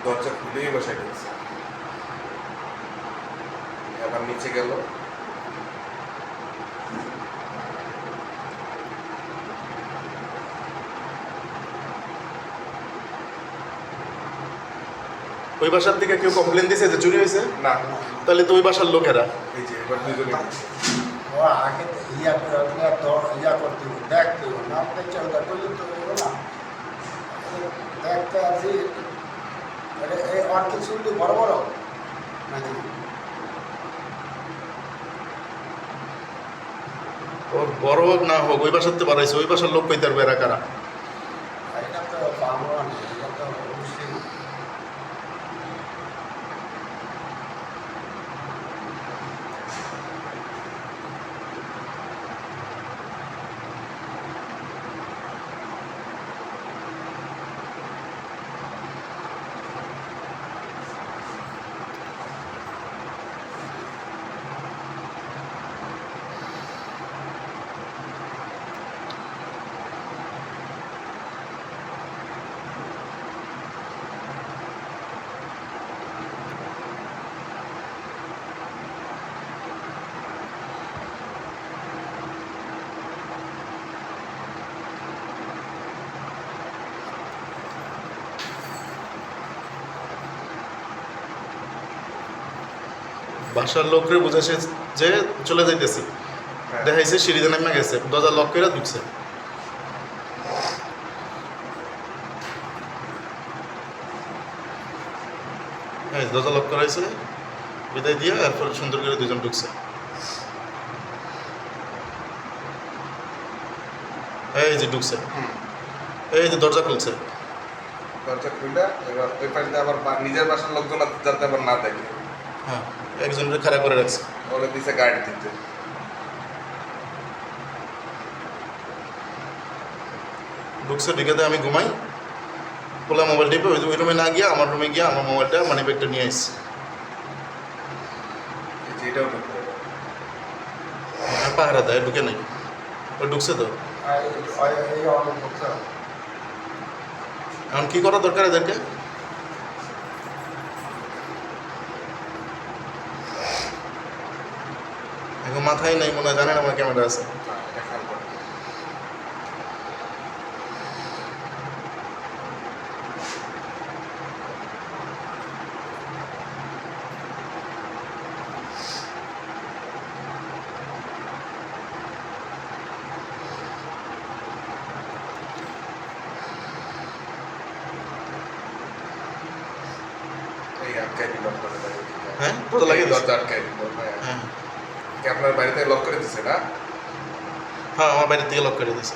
দরজা খুলেই বসে গেছে। আবার নিচে গেল, ওই বাসার থেকে কেউ কমপ্লেন দিয়েছে যে চুরি হয়েছে? না তাহলে তো ওই বাসার লোকেরা। এই যে এবার দুজনে গেছে। ও আগে ইয়া ইয়া করতে দেখতে না দেখছে ওটা করলে তো হইব না দেখতে আসি এই আর কিছু বড় বড় নাকি ওর বড় হোক না হোক ওই বাসার তো বাড়াইছে, ওই বাসার লোক কইতার বেড়া কারা। এটা তো বাংলা না এটা তো মুসলিম বাসার লোকরে বুঝেছে যে চলে যাইতেছি, হ্যাঁ। দেখাইছে সিঁড়িতে নেমে গেছে, দরজা লক করে ঢুকছে। হ্যাঁ, দরজা লক করাইছে, বিদায় দিয়ে এরপর সুন্দর করে দুজন ঢুকছে। এই যে ঢুকছে, এই যে দরজা খুলছে। দরজা খুলে এবার ওই পাশে আবার নিজের বাসার লোকজন যাতে আবার না দেখে হ্যাঁ, একজনের খাড়া করে রাখছে। ওরা দিছে গাড়ি দিতে। ঢুকছে, ঢুকে দেয় আমি ঘুমাই, খোলা মোবাইল টিপে ওই রুমে না গিয়ে আমার রুমে গিয়ে আমার মোবাইলটা মানি ব্যাগটা নিয়ে আসছি। এই যে এটাও ঢুকলো। পাহারা দেয়, ঢুকে নাই, ও ঢুকছে তো। এই অনেক বলতে এখন কী করা দরকার এদেরকে? এখন মাথায় নেই, মনে হয় জানে না আমার ক্যামেরা আছে। এটা খেয়াল করে। এই আটকাই দিল আপনাদের বাড়ি থেকে। হ্যাঁ, তো লাগিয়ে দিছে। দরজা আটকাই দিল। হ্যাঁ। হ্যাঁ কি আপনার বাড়িতে লক করে দিছে না? হ্যাঁ, আমার বাইরের থেকে লক করে দিয়েছে।